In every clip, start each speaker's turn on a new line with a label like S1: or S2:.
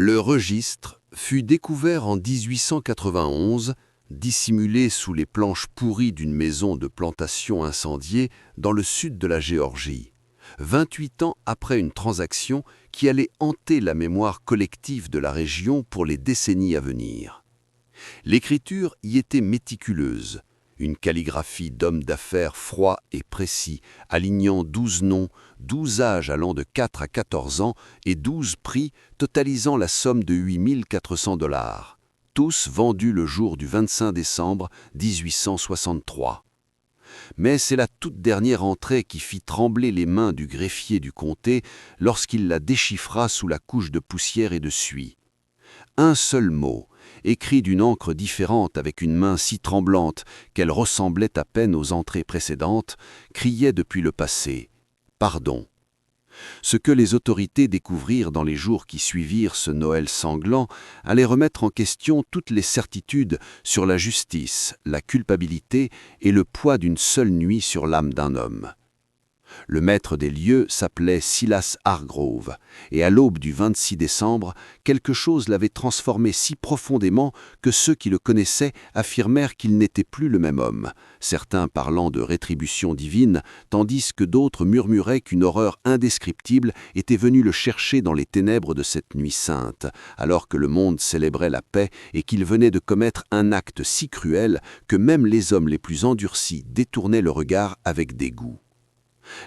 S1: Le registre fut découvert en 1891, dissimulé sous les planches pourries d'une maison de plantation incendiée dans le sud de la Géorgie, 28 ans après une transaction qui allait hanter la mémoire collective de la région pour les décennies à venir. L'écriture y était méticuleuse, une calligraphie d'homme d'affaires froid et précis, alignant 12 noms, 12 âges allant de 4 à 14 ans et 12 prix totalisant la somme de 8 400 $, tous vendus le jour du 25 décembre 1863. Mais c'est la toute dernière entrée qui fit trembler les mains du greffier du comté lorsqu'il la déchiffra sous la couche de poussière et de suie. Un seul mot, écrit d'une encre différente avec une main si tremblante qu'elle ressemblait à peine aux entrées précédentes, criait depuis le passé « Pardon ». Ce que les autorités découvrirent dans les jours qui suivirent ce Noël sanglant allait remettre en question toutes les certitudes sur la justice, la culpabilité et le poids d'une seule nuit sur l'âme d'un homme. Le maître des lieux s'appelait Silas Hargrove, et à l'aube du 26 décembre, quelque chose l'avait transformé si profondément que ceux qui le connaissaient affirmèrent qu'il n'était plus le même homme, certains parlant de rétribution divine, tandis que d'autres murmuraient qu'une horreur indescriptible était venue le chercher dans les ténèbres de cette nuit sainte, alors que le monde célébrait la paix et qu'il venait de commettre un acte si cruel que même les hommes les plus endurcis détournaient le regard avec dégoût.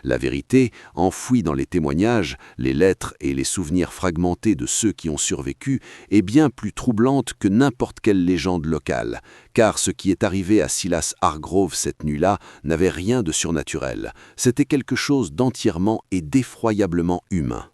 S1: La vérité, enfouie dans les témoignages, les lettres et les souvenirs fragmentés de ceux qui ont survécu, est bien plus troublante que n'importe quelle légende locale, car ce qui est arrivé à Silas Hargrove cette nuit-là n'avait rien de surnaturel, c'était quelque chose d'entièrement et d'effroyablement humain.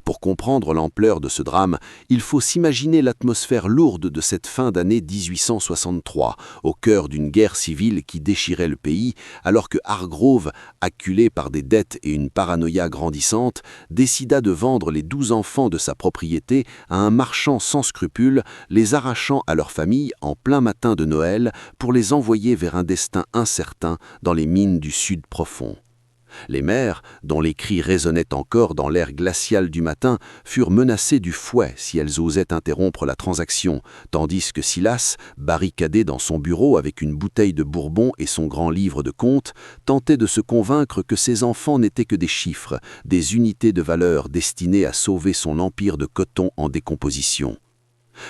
S1: Pour comprendre l'ampleur de ce drame, il faut s'imaginer l'atmosphère lourde de cette fin d'année 1863, au cœur d'une guerre civile qui déchirait le pays, alors que Hargrove, acculé par des dettes et une paranoïa grandissante, décida de vendre les 12 enfants de sa propriété à un marchand sans scrupules, les arrachant à leur famille en plein matin de Noël pour les envoyer vers un destin incertain dans les mines du Sud profond. Les mères, dont les cris résonnaient encore dans l'air glacial du matin, furent menacées du fouet si elles osaient interrompre la transaction, tandis que Silas, barricadé dans son bureau avec une bouteille de Bourbon et son grand livre de comptes, tentait de se convaincre que ses enfants n'étaient que des chiffres, des unités de valeur destinées à sauver son empire de coton en décomposition.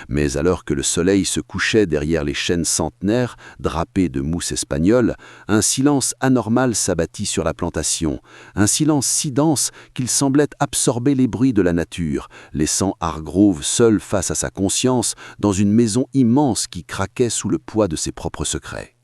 S1: Mais alors que le soleil se couchait derrière les chênes centenaires, drapés de mousse espagnole, un silence anormal s'abattit sur la plantation, un silence si dense qu'il semblait absorber les bruits de la nature, laissant Hargrove seul face à sa conscience dans une maison immense qui craquait sous le poids de ses propres secrets.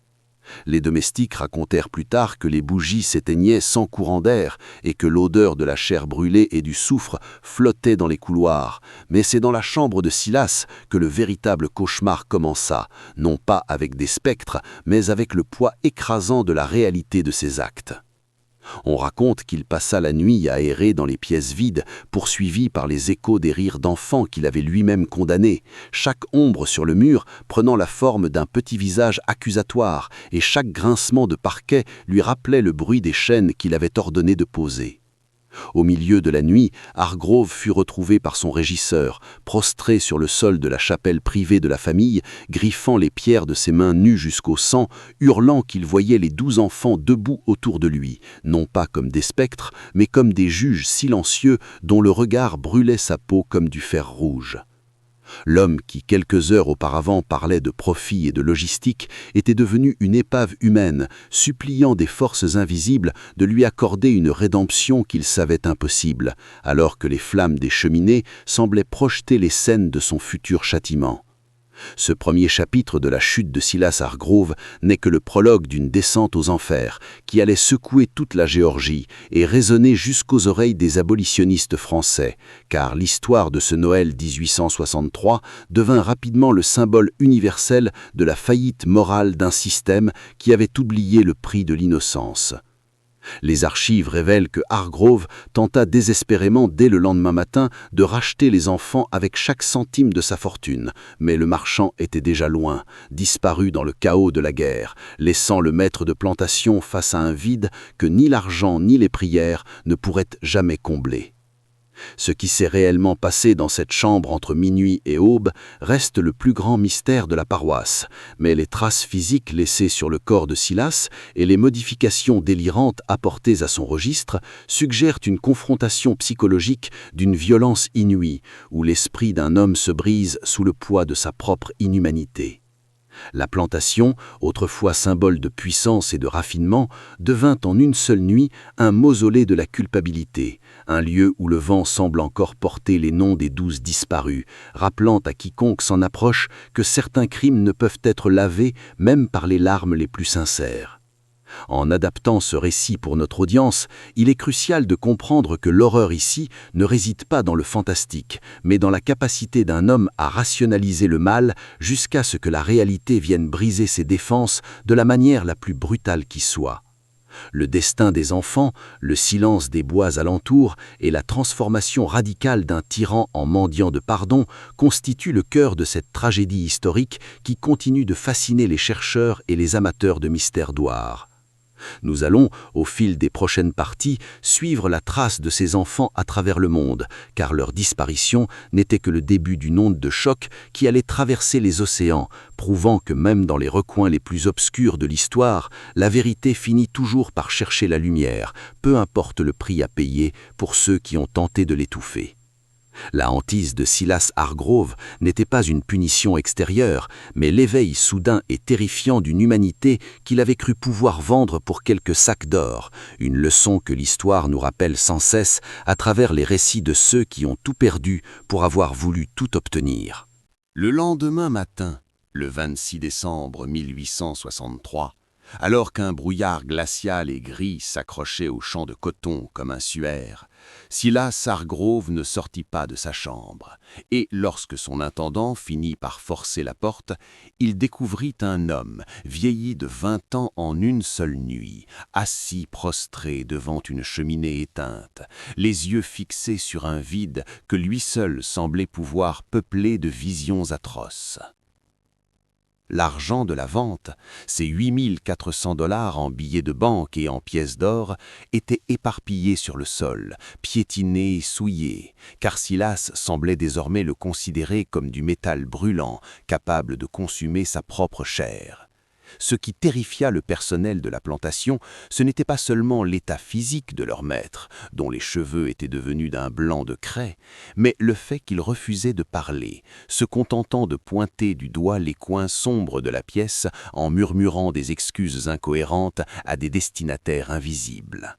S1: Les domestiques racontèrent plus tard que les bougies s'éteignaient sans courant d'air et que l'odeur de la chair brûlée et du soufre flottait dans les couloirs. Mais c'est dans la chambre de Silas que le véritable cauchemar commença, non pas avec des spectres, mais avec le poids écrasant de la réalité de ses actes. On raconte qu'il passa la nuit à errer dans les pièces vides, poursuivi par les échos des rires d'enfants qu'il avait lui-même condamnés, chaque ombre sur le mur prenant la forme d'un petit visage accusatoire, et chaque grincement de parquet lui rappelait le bruit des chaînes qu'il avait ordonné de poser. Au milieu de la nuit, Hargrove fut retrouvé par son régisseur, prostré sur le sol de la chapelle privée de la famille, griffant les pierres de ses mains nues jusqu'au sang, hurlant qu'il voyait les 12 enfants debout autour de lui, non pas comme des spectres, mais comme des juges silencieux dont le regard brûlait sa peau comme du fer rouge. L'homme qui, quelques heures auparavant, parlait de profit et de logistique, était devenu une épave humaine, suppliant des forces invisibles de lui accorder une rédemption qu'il savait impossible, alors que les flammes des cheminées semblaient projeter les scènes de son futur châtiment. Ce premier chapitre de la chute de Silas Hargrove n'est que le prologue d'une descente aux enfers qui allait secouer toute la Géorgie et résonner jusqu'aux oreilles des abolitionnistes français, car l'histoire de ce Noël 1863 devint rapidement le symbole universel de la faillite morale d'un système qui avait oublié le prix de l'innocence. Les archives révèlent que Hargrove tenta désespérément dès le lendemain matin de racheter les enfants avec chaque centime de sa fortune, mais le marchand était déjà loin, disparu dans le chaos de la guerre, laissant le maître de plantation face à un vide que ni l'argent ni les prières ne pourraient jamais combler. Ce qui s'est réellement passé dans cette chambre entre minuit et aube reste le plus grand mystère de la paroisse, mais les traces physiques laissées sur le corps de Silas et les modifications délirantes apportées à son registre suggèrent une confrontation psychologique d'une violence inouïe, où l'esprit d'un homme se brise sous le poids de sa propre inhumanité. La plantation, autrefois symbole de puissance et de raffinement, devint en une seule nuit un mausolée de la culpabilité, un lieu où le vent semble encore porter les noms des 12 disparus, rappelant à quiconque s'en approche que certains crimes ne peuvent être lavés même par les larmes les plus sincères. En adaptant ce récit pour notre audience, il est crucial de comprendre que l'horreur ici ne réside pas dans le fantastique, mais dans la capacité d'un homme à rationaliser le mal jusqu'à ce que la réalité vienne briser ses défenses de la manière la plus brutale qui soit. Le destin des enfants, le silence des bois alentours et la transformation radicale d'un tyran en mendiant de pardon constituent le cœur de cette tragédie historique qui continue de fasciner les chercheurs et les amateurs de mystères d'Ouar. Nous allons, au fil des prochaines parties, suivre la trace de ces enfants à travers le monde, car leur disparition n'était que le début d'une onde de choc qui allait traverser les océans, prouvant que même dans les recoins les plus obscurs de l'histoire, la vérité finit toujours par chercher la lumière, peu importe le prix à payer pour ceux qui ont tenté de l'étouffer. La hantise de Silas Hargrove n'était pas une punition extérieure, mais l'éveil soudain et terrifiant d'une humanité qu'il avait cru pouvoir vendre pour quelques sacs d'or, une leçon que l'histoire nous rappelle sans cesse à travers les récits de ceux qui ont tout perdu pour avoir voulu tout obtenir. Le lendemain matin, le 26 décembre 1863, alors qu'un brouillard glacial et gris s'accrochait aux champs de coton comme un suaire, Silas Hargrove ne sortit pas de sa chambre, et lorsque son intendant finit par forcer la porte, il découvrit un homme, vieilli de 20 ans en une seule nuit, assis prostré devant une cheminée éteinte, les yeux fixés sur un vide que lui seul semblait pouvoir peupler de visions atroces. L'argent de la vente, ces 8 400 $ en billets de banque et en pièces d'or, était éparpillé sur le sol, piétiné et souillé, car Silas semblait désormais le considérer comme du métal brûlant, capable de consumer sa propre chair. Ce qui terrifia le personnel de la plantation, ce n'était pas seulement l'état physique de leur maître, dont les cheveux étaient devenus d'un blanc de craie, mais le fait qu'il refusait de parler, se contentant de pointer du doigt les coins sombres de la pièce en murmurant des excuses incohérentes à des destinataires invisibles.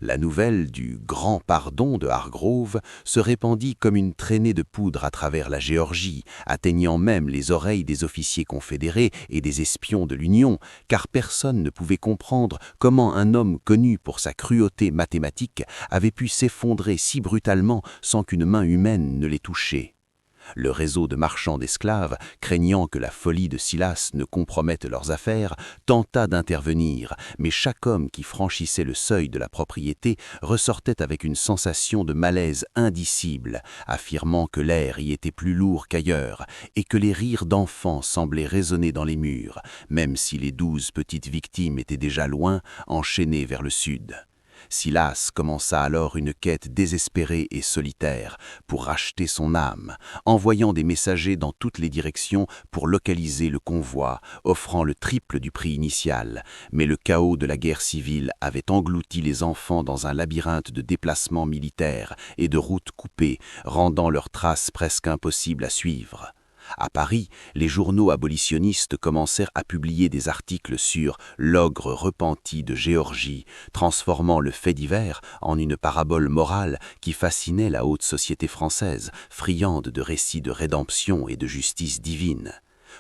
S1: La nouvelle du « grand pardon » de Hargrove se répandit comme une traînée de poudre à travers la Géorgie, atteignant même les oreilles des officiers confédérés et des espions de l'Union, car personne ne pouvait comprendre comment un homme connu pour sa cruauté mathématique avait pu s'effondrer si brutalement sans qu'une main humaine ne l'ait touché. Le réseau de marchands d'esclaves, craignant que la folie de Silas ne compromette leurs affaires, tenta d'intervenir, mais chaque homme qui franchissait le seuil de la propriété ressortait avec une sensation de malaise indicible, affirmant que l'air y était plus lourd qu'ailleurs et que les rires d'enfants semblaient résonner dans les murs, même si les 12 petites victimes étaient déjà loin, enchaînées vers le sud. Silas commença alors une quête désespérée et solitaire pour racheter son âme, envoyant des messagers dans toutes les directions pour localiser le convoi, offrant le triple du prix initial. Mais le chaos de la guerre civile avait englouti les enfants dans un labyrinthe de déplacements militaires et de routes coupées, rendant leurs traces presque impossibles à suivre. À Paris, les journaux abolitionnistes commencèrent à publier des articles sur l'ogre repenti de Géorgie, transformant le fait divers en une parabole morale qui fascinait la haute société française, friande de récits de rédemption et de justice divine.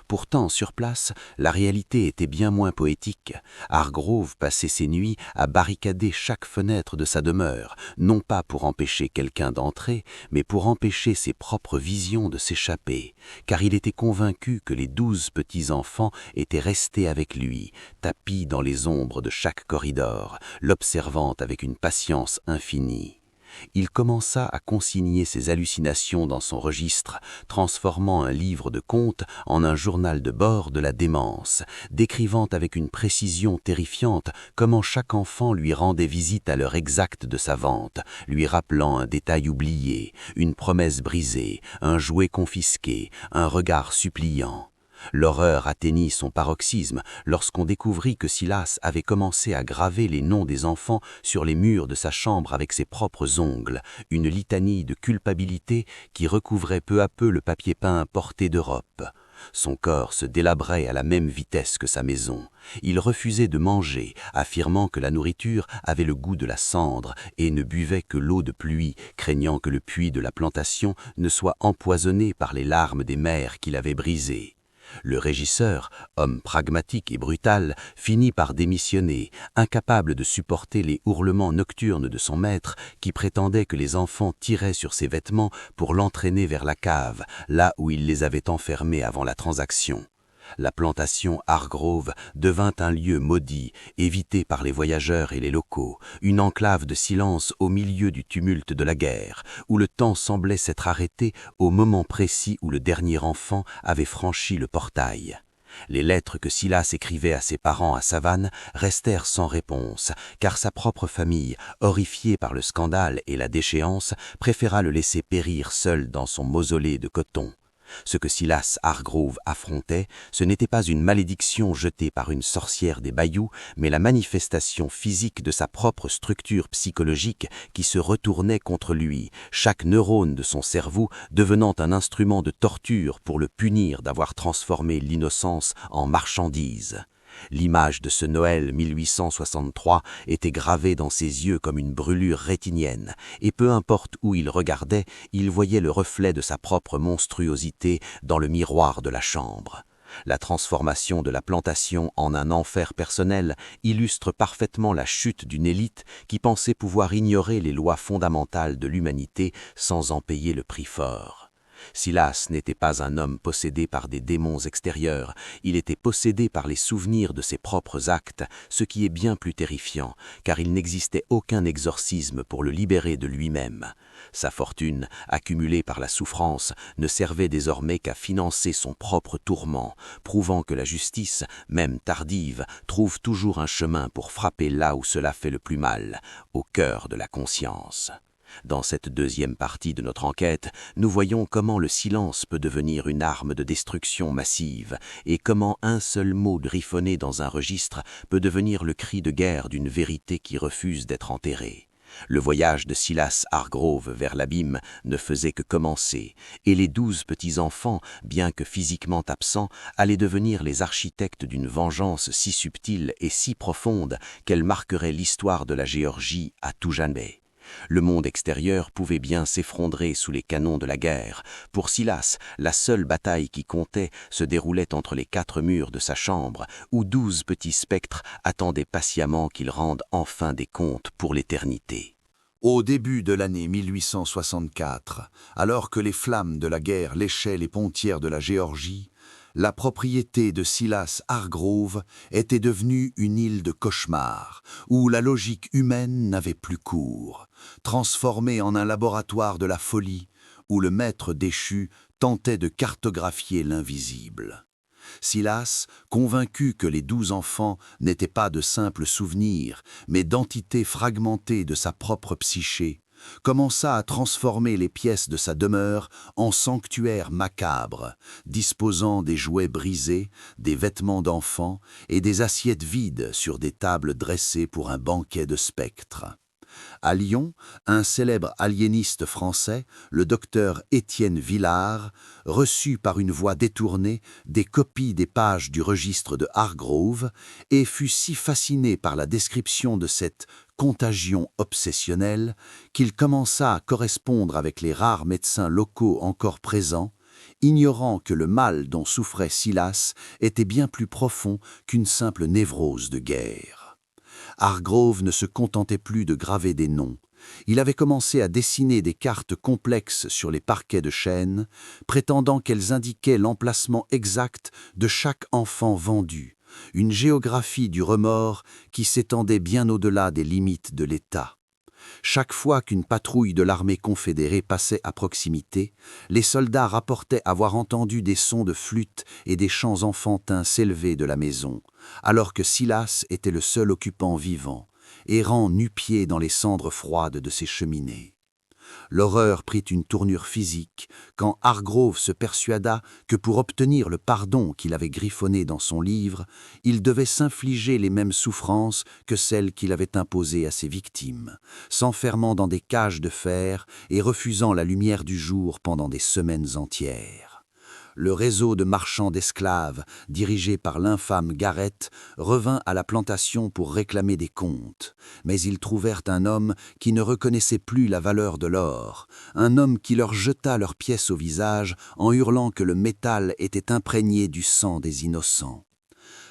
S1: Pourtant, sur place, la réalité était bien moins poétique. Hargrove passait ses nuits à barricader chaque fenêtre de sa demeure, non pas pour empêcher quelqu'un d'entrer, mais pour empêcher ses propres visions de s'échapper, car il était convaincu que les 12 petits-enfants étaient restés avec lui, tapis dans les ombres de chaque corridor, l'observant avec une patience infinie.
S2: Il commença à consigner ses hallucinations dans son registre, transformant un livre de contes en un journal de bord de la démence, décrivant avec une précision terrifiante comment chaque enfant lui rendait visite à l'heure exacte de sa vente, lui rappelant un détail oublié, une promesse brisée, un jouet confisqué, un regard suppliant. L'horreur atteignit son paroxysme lorsqu'on découvrit que Silas avait commencé à graver les noms des enfants sur les murs de sa chambre avec ses propres ongles, une litanie de culpabilité qui recouvrait peu à peu le papier peint porté d'Europe. Son corps se délabrait à la même vitesse que sa maison. Il refusait de manger, affirmant que la nourriture avait le goût de la cendre et ne buvait que l'eau de pluie, craignant que le puits de la plantation ne soit empoisonné par les larmes des mères qu'il avait brisées. Le régisseur, homme pragmatique et brutal, finit par démissionner, incapable de supporter les hurlements nocturnes de son maître qui prétendait que les enfants tiraient sur ses vêtements pour l'entraîner vers la cave, là où il les avait enfermés avant la transaction. La plantation Hargrove devint un lieu maudit, évité par les voyageurs et les locaux, une enclave de silence au milieu du tumulte de la guerre, où le temps semblait s'être arrêté au moment précis où le dernier enfant avait franchi le portail. Les lettres que Silas écrivait à ses parents à Savane restèrent sans réponse, car sa propre famille, horrifiée par le scandale et la déchéance, préféra le laisser périr seul dans son mausolée de coton. Ce que Silas Hargrove affrontait, ce n'était pas une malédiction jetée par une sorcière des bayous, mais la manifestation physique de sa propre structure psychologique qui se retournait contre lui, chaque neurone de son cerveau devenant un instrument de torture pour le punir d'avoir transformé l'innocence en marchandise. L'image de ce Noël 1863 était gravée dans ses yeux comme une brûlure rétinienne, et peu importe où il regardait, il voyait le reflet de sa propre monstruosité dans le miroir de la chambre. La transformation de la plantation en un enfer personnel illustre parfaitement la chute d'une élite qui pensait pouvoir ignorer les lois fondamentales de l'humanité sans en payer le prix fort. Silas n'était pas un homme possédé par des démons extérieurs, il était possédé par les souvenirs de ses propres actes, ce qui est bien plus terrifiant, car il n'existait aucun exorcisme pour le libérer de lui-même. Sa fortune, accumulée par la souffrance, ne servait désormais qu'à financer son propre tourment, prouvant que la justice, même tardive, trouve toujours un chemin pour frapper là où cela fait le plus mal, au cœur de la conscience. Dans cette deuxième partie de notre enquête, nous voyons comment le silence peut devenir une arme de destruction massive et comment un seul mot griffonné dans un registre peut devenir le cri de guerre d'une vérité qui refuse d'être enterrée. Le voyage de Silas Hargrove vers l'abîme ne faisait que commencer, et les 12 petits-enfants, bien que physiquement absents, allaient devenir les architectes d'une vengeance si subtile et si profonde qu'elle marquerait l'histoire de la Géorgie à tout jamais. Le monde extérieur pouvait bien s'effondrer sous les canons de la guerre. Pour Silas, la seule bataille qui comptait se déroulait entre les 4 murs de sa chambre, où 12 petits spectres attendaient patiemment qu'il rende enfin des comptes pour l'éternité.
S3: Au début de l'année 1864, alors que les flammes de la guerre léchaient les pontières de la Géorgie, la propriété de Silas Hargrove était devenue une île de cauchemar, où la logique humaine n'avait plus cours, transformée en un laboratoire de la folie, où le maître déchu tentait de cartographier l'invisible. Silas, convaincu que les 12 enfants n'étaient pas de simples souvenirs, mais d'entités fragmentées de sa propre psyché, commença à transformer les pièces de sa demeure en sanctuaires macabres, disposant des jouets brisés, des vêtements d'enfants et des assiettes vides sur des tables dressées pour un banquet de spectres. À Lyon, un célèbre aliéniste français, le docteur Étienne Villard, reçut par une voie détournée des copies des pages du registre de Hargrove et fut si fasciné par la description de cette contagion obsessionnelle qu'il commença à correspondre avec les rares médecins locaux encore présents, ignorant que le mal dont souffrait Silas était bien plus profond qu'une simple névrose de guerre. Hargrove ne se contentait plus de graver des noms. Il avait commencé à dessiner des cartes complexes sur les parquets de chêne, prétendant qu'elles indiquaient l'emplacement exact de chaque enfant vendu, une géographie du remords qui s'étendait bien au-delà des limites de l'État. Chaque fois qu'une patrouille de l'armée confédérée passait à proximité, les soldats rapportaient avoir entendu des sons de flûte et des chants enfantins s'élever de la maison, alors que Silas était le seul occupant vivant, errant nu-pieds dans les cendres froides de ses cheminées. L'horreur prit une tournure physique quand Hargrove se persuada que pour obtenir le pardon qu'il avait griffonné dans son livre, il devait s'infliger les mêmes souffrances que celles qu'il avait imposées à ses victimes, s'enfermant dans des cages de fer et refusant la lumière du jour pendant des semaines entières. Le réseau de marchands d'esclaves, dirigé par l'infâme Garrett, revint à la plantation pour réclamer des comptes. Mais ils trouvèrent un homme qui ne reconnaissait plus la valeur de l'or, un homme qui leur jeta leurs pièces au visage en hurlant que le métal était imprégné du sang des innocents.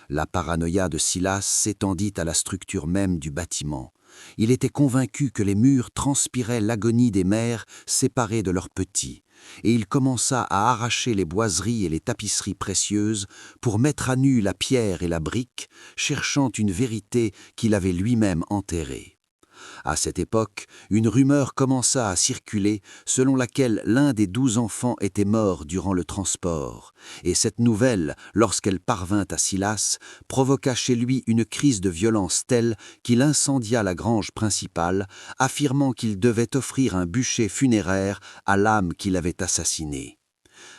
S3: La paranoïa de Silas s'étendit à la structure même du bâtiment. Il était convaincu que les murs transpiraient l'agonie des mères séparées de leurs petits, et il commença à arracher les boiseries et les tapisseries précieuses pour mettre à nu la pierre et la brique, cherchant une vérité qu'il avait lui-même enterrée. À cette époque, une rumeur commença à circuler selon laquelle l'un des 12 enfants était mort durant le transport, et cette nouvelle, lorsqu'elle parvint à Silas, provoqua chez lui une crise de violence telle qu'il incendia la grange principale, affirmant qu'il devait offrir un bûcher funéraire à l'âme qu'il avait assassinée.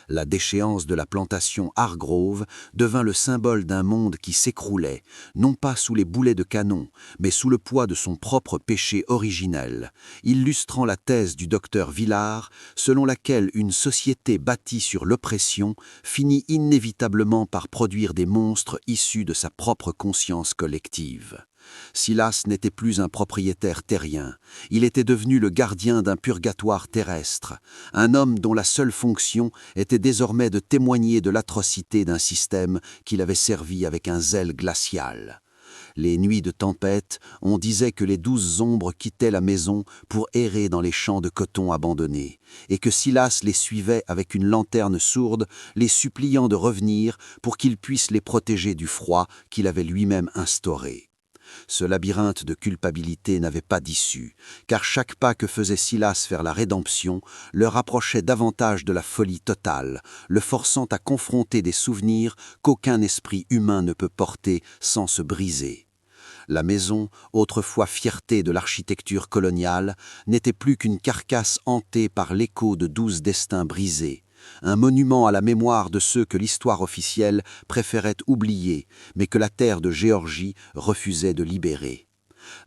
S3: La déchéance de la plantation Hargrove devint le symbole d'un monde qui s'écroulait, non pas sous les boulets de canon, mais sous le poids de son propre péché originel, illustrant la thèse du docteur Villard, selon laquelle une société bâtie sur l'oppression finit inévitablement par produire des monstres issus de sa propre conscience collective. Silas n'était plus un propriétaire terrien, il était devenu le gardien d'un purgatoire terrestre, un homme dont la seule fonction était désormais de témoigner de l'atrocité d'un système qu'il avait servi avec un zèle glacial. Les nuits de tempête, on disait que les 12 ombres quittaient la maison pour errer dans les champs de coton abandonnés, et que Silas les suivait avec une lanterne sourde, les suppliant de revenir pour qu'il puisse les protéger du froid qu'il avait lui-même instauré. Ce labyrinthe de culpabilité n'avait pas d'issue, car chaque pas que faisait Silas vers la rédemption le rapprochait davantage de la folie totale, le forçant à confronter des souvenirs qu'aucun esprit humain ne peut porter sans se briser. La maison, autrefois fierté de l'architecture coloniale, n'était plus qu'une carcasse hantée par l'écho de 12 destins brisés. Un monument à la mémoire de ceux que l'histoire officielle préférait oublier, mais que la terre de Géorgie refusait de libérer.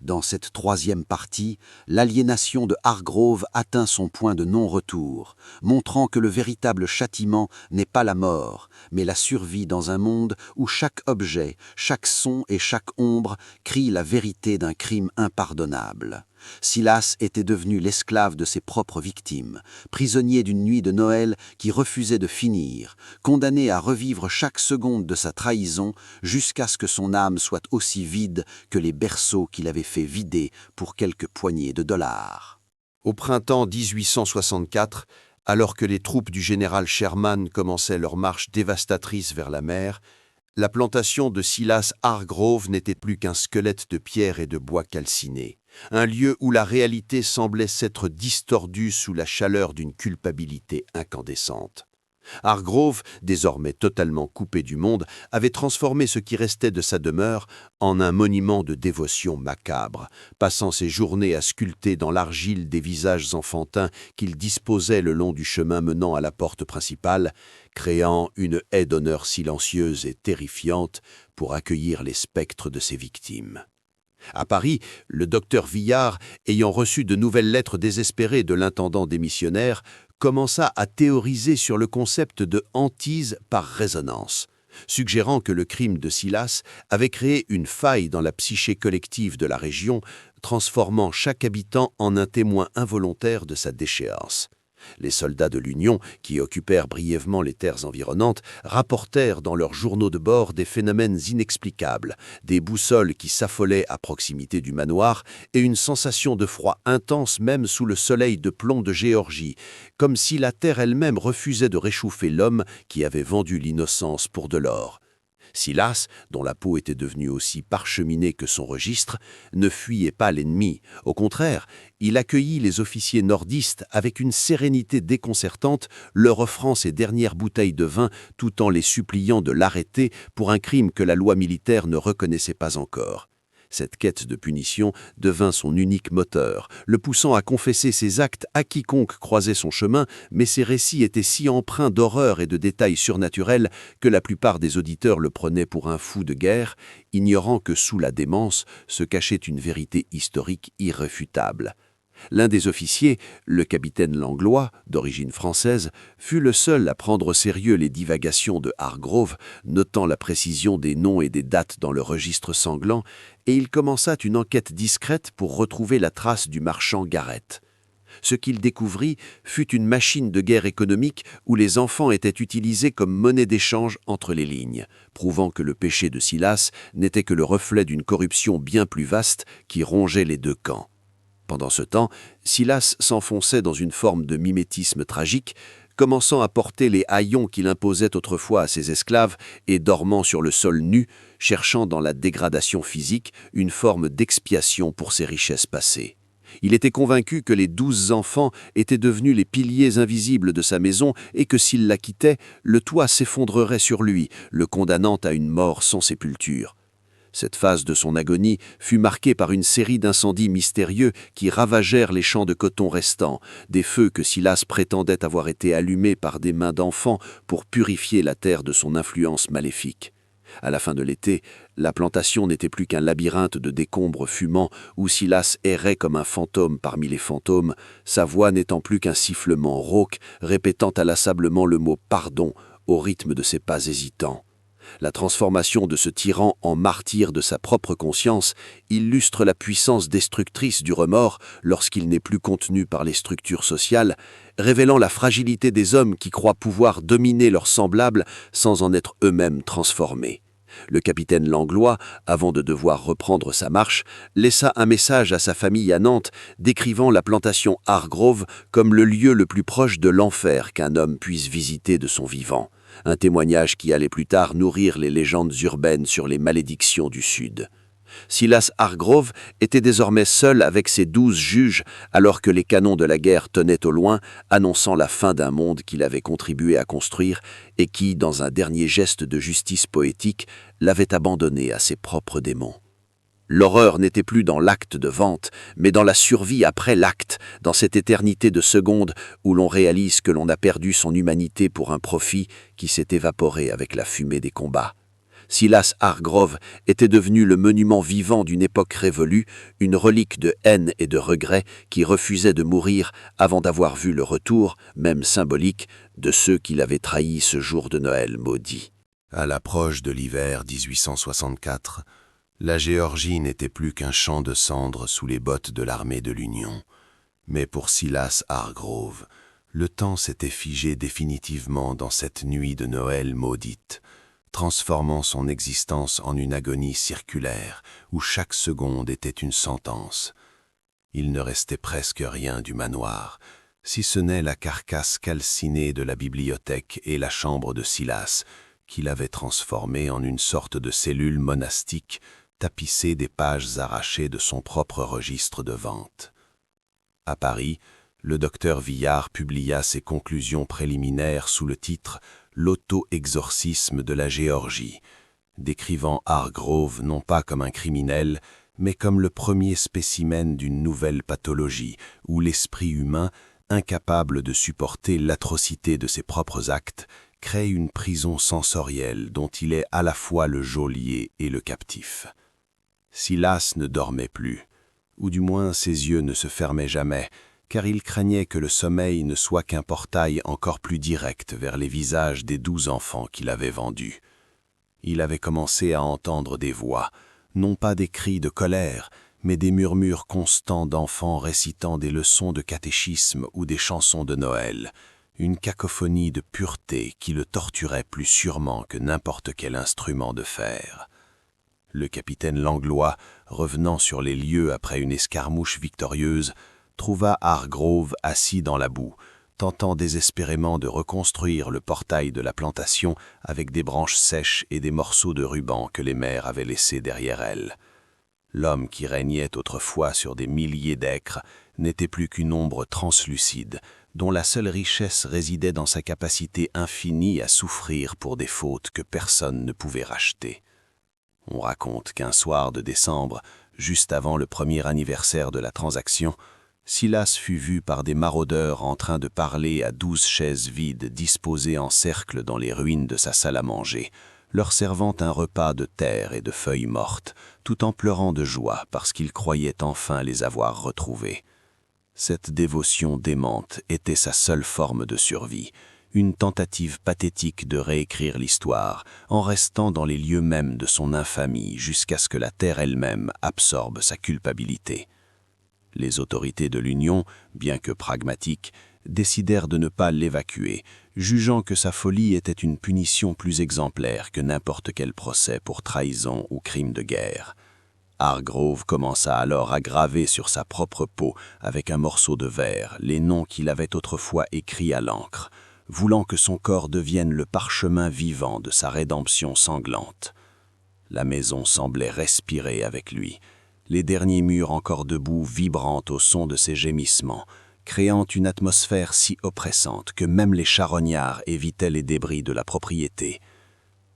S3: Dans cette troisième partie, l'aliénation de Hargrove atteint son point de non-retour, montrant que le véritable châtiment n'est pas la mort, mais la survie dans un monde où chaque objet, chaque son et chaque ombre crient la vérité d'un crime impardonnable. Silas était devenu l'esclave de ses propres victimes, prisonnier d'une nuit de Noël qui refusait de finir, condamné à revivre chaque seconde de sa trahison jusqu'à ce que son âme soit aussi vide que les berceaux qu'il avait fait vider pour quelques poignées de dollars.
S1: Au printemps 1864, alors que les troupes du général Sherman commençaient leur marche dévastatrice vers la mer, la plantation de Silas Hargrove n'était plus qu'un squelette de pierre et de bois calciné, un lieu où la réalité semblait s'être distordue sous la chaleur d'une culpabilité incandescente. Hargrove, désormais totalement coupé du monde, avait transformé ce qui restait de sa demeure en un monument de dévotion macabre, passant ses journées à sculpter dans l'argile des visages enfantins qu'il disposait le long du chemin menant à la porte principale, créant une haie d'honneur silencieuse et terrifiante pour accueillir les spectres de ses victimes. À Paris, le docteur Villard, ayant reçu de nouvelles lettres désespérées de l'intendant démissionnaire, commença à théoriser sur le concept de hantise par résonance, suggérant que le crime de Silas avait créé une faille dans la psyché collective de la région, transformant chaque habitant en un témoin involontaire de sa déchéance. Les soldats de l'Union, qui occupèrent brièvement les terres environnantes, rapportèrent dans leurs journaux de bord des phénomènes inexplicables, des boussoles qui s'affolaient à proximité du manoir et une sensation de froid intense même sous le soleil de plomb de Géorgie, comme si la terre elle-même refusait de réchauffer l'homme qui avait vendu l'innocence pour de l'or. Silas, dont la peau était devenue aussi parcheminée que son registre, ne fuyait pas l'ennemi. Au contraire, il accueillit les officiers nordistes avec une sérénité déconcertante, leur offrant ses dernières bouteilles de vin tout en les suppliant de l'arrêter pour un crime que la loi militaire ne reconnaissait pas encore. Cette quête de punition devint son unique moteur, le poussant à confesser ses actes à quiconque croisait son chemin, mais ses récits étaient si empreints d'horreur et de détails surnaturels que la plupart des auditeurs le prenaient pour un fou de guerre, ignorant que sous la démence se cachait une vérité historique irréfutable. L'un des officiers, le capitaine Langlois, d'origine française, fut le seul à prendre au sérieux les divagations de Hargrove, notant la précision des noms et des dates dans le registre sanglant, et il commença une enquête discrète pour retrouver la trace du marchand Garrett. Ce qu'il découvrit fut une machine de guerre économique où les enfants étaient utilisés comme monnaie d'échange entre les lignes, prouvant que le péché de Silas n'était que le reflet d'une corruption bien plus vaste qui rongeait les deux camps. Pendant ce temps, Silas s'enfonçait dans une forme de mimétisme tragique, commençant à porter les haillons qu'il imposait autrefois à ses esclaves et dormant sur le sol nu, cherchant dans la dégradation physique une forme d'expiation pour ses richesses passées. Il était convaincu que les 12 enfants étaient devenus les piliers invisibles de sa maison et que s'il la quittait, le toit s'effondrerait sur lui, le condamnant à une mort sans sépulture. Cette phase de son agonie fut marquée par une série d'incendies mystérieux qui ravagèrent les champs de coton restants, des feux que Silas prétendait avoir été allumés par des mains d'enfants pour purifier la terre de son influence maléfique. À la fin de l'été, la plantation n'était plus qu'un labyrinthe de décombres fumants où Silas errait comme un fantôme parmi les fantômes, sa voix n'étant plus qu'un sifflement rauque, répétant inlassablement le mot « pardon » au rythme de ses pas hésitants. La transformation de ce tyran en martyr de sa propre conscience illustre la puissance destructrice du remords lorsqu'il n'est plus contenu par les structures sociales, révélant la fragilité des hommes qui croient pouvoir dominer leurs semblables sans en être eux-mêmes transformés. Le capitaine Langlois, avant de devoir reprendre sa marche, laissa un message à sa famille à Nantes, décrivant la plantation Hargrove comme le lieu le plus proche de l'enfer qu'un homme puisse visiter de son vivant. Un témoignage qui allait plus tard nourrir les légendes urbaines sur les malédictions du Sud. Silas Hargrove était désormais seul avec ses 12 juges, alors que les canons de la guerre tonnaient au loin, annonçant la fin d'un monde qu'il avait contribué à construire et qui, dans un dernier geste de justice poétique, l'avait abandonné à ses propres démons. L'horreur n'était plus dans l'acte de vente, mais dans la survie après l'acte, dans cette éternité de secondes où l'on réalise que l'on a perdu son humanité pour un profit qui s'est évaporé avec la fumée des combats. Silas Hargrove était devenu le monument vivant d'une époque révolue, une relique de haine et de regret qui refusait de mourir avant d'avoir vu le retour, même symbolique, de ceux qui l'avaient trahi ce jour de Noël maudit.
S2: À l'approche de l'hiver 1864, la Géorgie n'était plus qu'un champ de cendres sous les bottes de l'armée de l'Union. Mais pour Silas Hargrove, le temps s'était figé définitivement dans cette nuit de Noël maudite, transformant son existence en une agonie circulaire où chaque seconde était une sentence. Il ne restait presque rien du manoir, si ce n'est la carcasse calcinée de la bibliothèque et la chambre de Silas, qu'il avait transformée en une sorte de cellule monastique tapissée des pages arrachées de son propre registre de vente. À Paris, le docteur Villard publia ses conclusions préliminaires sous le titre « L'auto-exorcisme de la Géorgie », décrivant Hargrove non pas comme un criminel, mais comme le premier spécimen d'une nouvelle pathologie où l'esprit humain, incapable de supporter l'atrocité de ses propres actes, crée une prison sensorielle dont il est à la fois le geôlier et le captif. Silas ne dormait plus, ou du moins ses yeux ne se fermaient jamais, car il craignait que le sommeil ne soit qu'un portail encore plus direct vers les visages des 12 enfants qu'il avait vendus. Il avait commencé à entendre des voix, non pas des cris de colère, mais des murmures constants d'enfants récitant des leçons de catéchisme ou des chansons de Noël, une cacophonie de pureté qui le torturait plus sûrement que n'importe quel instrument de fer. Le capitaine Langlois, revenant sur les lieux après une escarmouche victorieuse, trouva Hargrove assis dans la boue, tentant désespérément de reconstruire le portail de la plantation avec des branches sèches et des morceaux de ruban que les mères avaient laissés derrière elles. L'homme qui régnait autrefois sur des milliers d'acres n'était plus qu'une ombre translucide, dont la seule richesse résidait dans sa capacité infinie à souffrir pour des fautes que personne ne pouvait racheter. On raconte qu'un soir de décembre, juste avant le premier anniversaire de la transaction, Silas fut vu par des maraudeurs en train de parler à 12 chaises vides disposées en cercle dans les ruines de sa salle à manger, leur servant un repas de terre et de feuilles mortes, tout en pleurant de joie parce qu'ils croyaient enfin les avoir retrouvées. Cette dévotion démente était sa seule forme de survie, une tentative pathétique de réécrire l'histoire, en restant dans les lieux mêmes de son infamie jusqu'à ce que la terre elle-même absorbe sa culpabilité. Les autorités de l'Union, bien que pragmatiques, décidèrent de ne pas l'évacuer, jugeant que sa folie était une punition plus exemplaire que n'importe quel procès pour trahison ou crime de guerre. Hargrove commença alors à graver sur sa propre peau, avec un morceau de verre, les noms qu'il avait autrefois écrits à l'encre, voulant que son corps devienne le parchemin vivant de sa rédemption sanglante. La maison semblait respirer avec lui, les derniers murs encore debout vibrant au son de ses gémissements, créant une atmosphère si oppressante que même les charognards évitaient les débris de la propriété.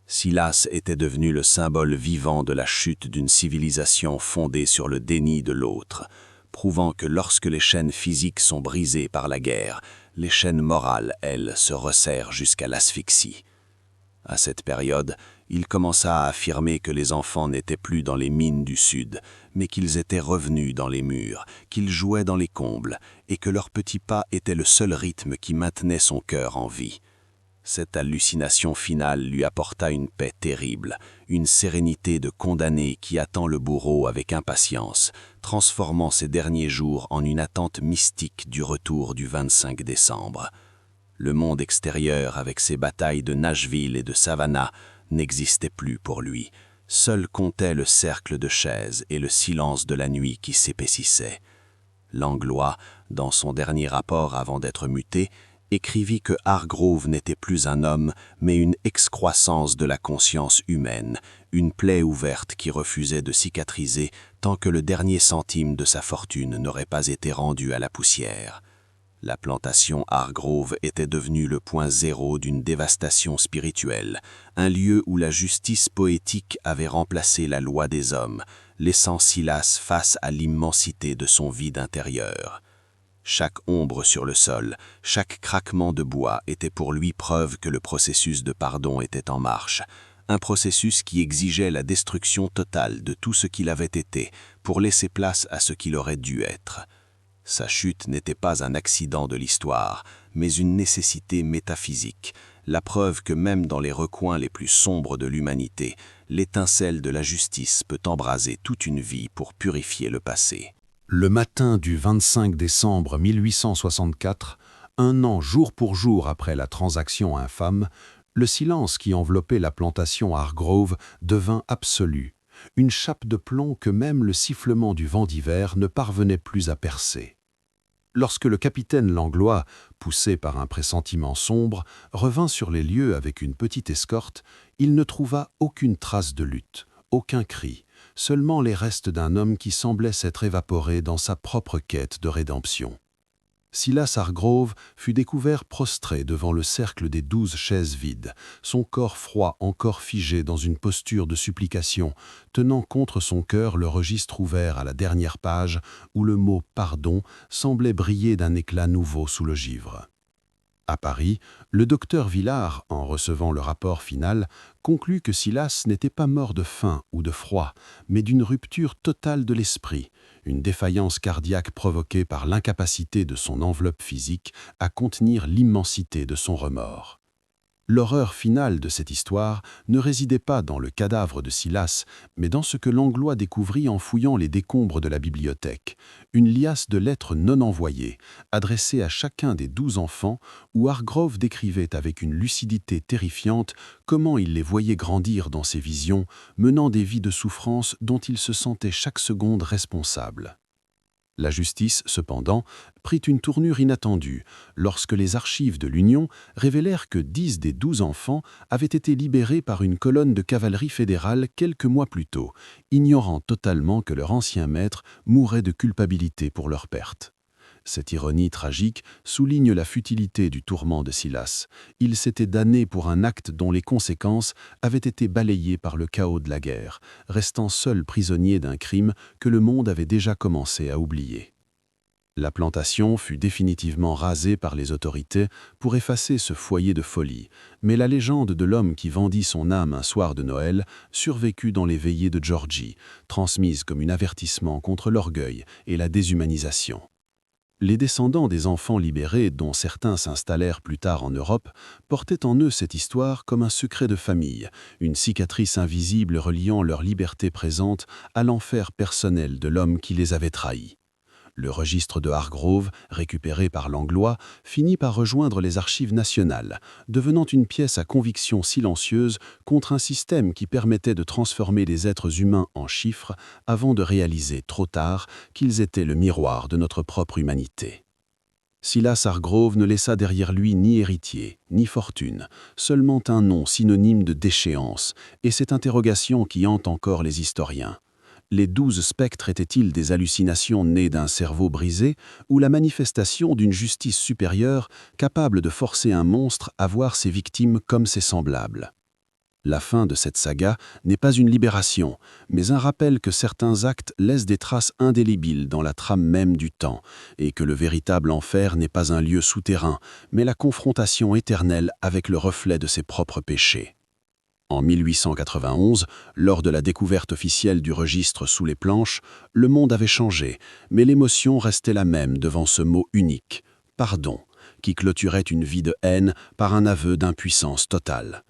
S2: Silas était devenu le symbole vivant de la chute d'une civilisation fondée sur le déni de l'autre, prouvant que lorsque les chaînes physiques sont brisées par la guerre, les chaînes morales, elles, se resserrent jusqu'à l'asphyxie. À cette période, il commença à affirmer que les enfants n'étaient plus dans les mines du Sud, mais qu'ils étaient revenus dans les murs, qu'ils jouaient dans les combles, et que leurs petits pas étaient le seul rythme qui maintenait son cœur en vie. Cette hallucination finale lui apporta une paix terrible, une sérénité de condamné qui attend le bourreau avec impatience, transformant ses derniers jours en une attente mystique du retour du 25 décembre. Le monde extérieur, avec ses batailles de Nashville et de Savannah, n'existait plus pour lui. Seul comptait le cercle de chaises et le silence de la nuit qui s'épaississait. Langlois, dans son dernier rapport avant d'être muté, écrivit que Hargrove n'était plus un homme, mais une excroissance de la conscience humaine, une plaie ouverte qui refusait de cicatriser tant que le dernier centime de sa fortune n'aurait pas été rendu à la poussière. La plantation Hargrove était devenue le point zéro d'une dévastation spirituelle, un lieu où la justice poétique avait remplacé la loi des hommes, laissant Silas face à l'immensité de son vide intérieur. Chaque ombre sur le sol, chaque craquement de bois était pour lui preuve que le processus de pardon était en marche, un processus qui exigeait la destruction totale de tout ce qu'il avait été pour laisser place à ce qu'il aurait dû être. Sa chute n'était pas un accident de l'histoire, mais une nécessité métaphysique, la preuve que même dans les recoins les plus sombres de l'humanité, l'étincelle de la justice peut embraser toute une vie pour purifier le passé.
S4: Le matin du 25 décembre 1864, un an jour pour jour après la transaction infâme, le silence qui enveloppait la plantation Hargrove devint absolu, une chape de plomb que même le sifflement du vent d'hiver ne parvenait plus à percer. Lorsque le capitaine Langlois, poussé par un pressentiment sombre, revint sur les lieux avec une petite escorte, il ne trouva aucune trace de lutte, aucun cri, seulement les restes d'un homme qui semblait s'être évaporé dans sa propre quête de rédemption. Silas Hargrove fut découvert prostré devant le cercle des 12 chaises vides, son corps froid encore figé dans une posture de supplication, tenant contre son cœur le registre ouvert à la dernière page où le mot « pardon » semblait briller d'un éclat nouveau sous le givre. À Paris, le docteur Villard, en recevant le rapport final, conclut que Silas n'était pas mort de faim ou de froid, mais d'une rupture totale de l'esprit, une défaillance cardiaque provoquée par l'incapacité de son enveloppe physique à contenir l'immensité de son remords. L'horreur finale de cette histoire ne résidait pas dans le cadavre de Silas, mais dans ce que Langlois découvrit en fouillant les décombres de la bibliothèque, une liasse de lettres non envoyées, adressées à chacun des 12 enfants, où Hargrove décrivait avec une lucidité terrifiante comment il les voyait grandir dans ses visions, menant des vies de souffrance dont il se sentait chaque seconde responsable. La justice, cependant, prit une tournure inattendue lorsque les archives de l'Union révélèrent que 10 des 12 enfants avaient été libérés par une colonne de cavalerie fédérale quelques mois plus tôt, ignorant totalement que leur ancien maître mourait de culpabilité pour leur perte. Cette ironie tragique souligne la futilité du tourment de Silas. Il s'était damné pour un acte dont les conséquences avaient été balayées par le chaos de la guerre, restant seul prisonnier d'un crime que le monde avait déjà commencé à oublier. La plantation fut définitivement rasée par les autorités pour effacer ce foyer de folie, mais la légende de l'homme qui vendit son âme un soir de Noël survécut dans les veillées de Georgie, transmise comme un avertissement contre l'orgueil et la déshumanisation. Les descendants des enfants libérés, dont certains s'installèrent plus tard en Europe, portaient en eux cette histoire comme un secret de famille, une cicatrice invisible reliant leur liberté présente à l'enfer personnel de l'homme qui les avait trahis. Le registre de Hargrove, récupéré par Langlois, finit par rejoindre les archives nationales, devenant une pièce à conviction silencieuse contre un système qui permettait de transformer les êtres humains en chiffres avant de réaliser trop tard qu'ils étaient le miroir de notre propre humanité. Silas Hargrove ne laissa derrière lui ni héritier, ni fortune, seulement un nom synonyme de déchéance, et cette interrogation qui hante encore les historiens. Les 12 spectres étaient-ils des hallucinations nées d'un cerveau brisé ou la manifestation d'une justice supérieure capable de forcer un monstre à voir ses victimes comme ses semblables? La fin de cette saga n'est pas une libération, mais un rappel que certains actes laissent des traces indélébiles dans la trame même du temps, et que le véritable enfer n'est pas un lieu souterrain, mais la confrontation éternelle avec le reflet de ses propres péchés. En 1891, lors de la découverte officielle du registre sous les planches, le monde avait changé, mais l'émotion restait la même devant ce mot unique, « pardon », qui clôturait une vie de haine par un aveu d'impuissance totale.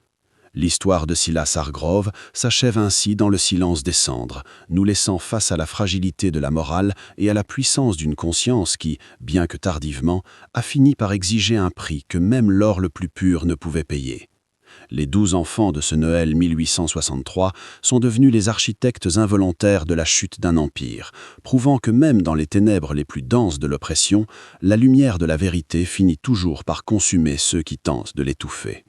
S4: L'histoire de Silas Hargrove s'achève ainsi dans le silence des cendres, nous laissant face à la fragilité de la morale et à la puissance d'une conscience qui, bien que tardivement, a fini par exiger un prix que même l'or le plus pur ne pouvait payer. Les 12 enfants de ce Noël 1863 sont devenus les architectes involontaires de la chute d'un empire, prouvant que même dans les ténèbres les plus denses de l'oppression, la lumière de la vérité finit toujours par consumer ceux qui tentent de l'étouffer.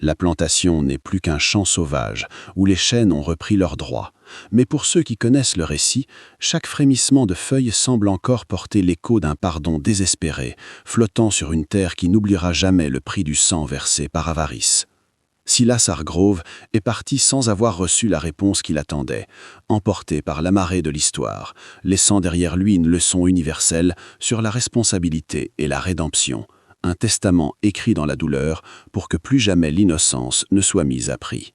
S4: La plantation n'est plus qu'un champ sauvage, où les chênes ont repris leurs droits. Mais pour ceux qui connaissent le récit, chaque frémissement de feuilles semble encore porter l'écho d'un pardon désespéré, flottant sur une terre qui n'oubliera jamais le prix du sang versé par avarice. Silas Hargrove est parti sans avoir reçu la réponse qu'il attendait, emporté par la marée de l'histoire, laissant derrière lui une leçon universelle sur la responsabilité et la rédemption, un testament écrit dans la douleur pour que plus jamais l'innocence ne soit mise à prix.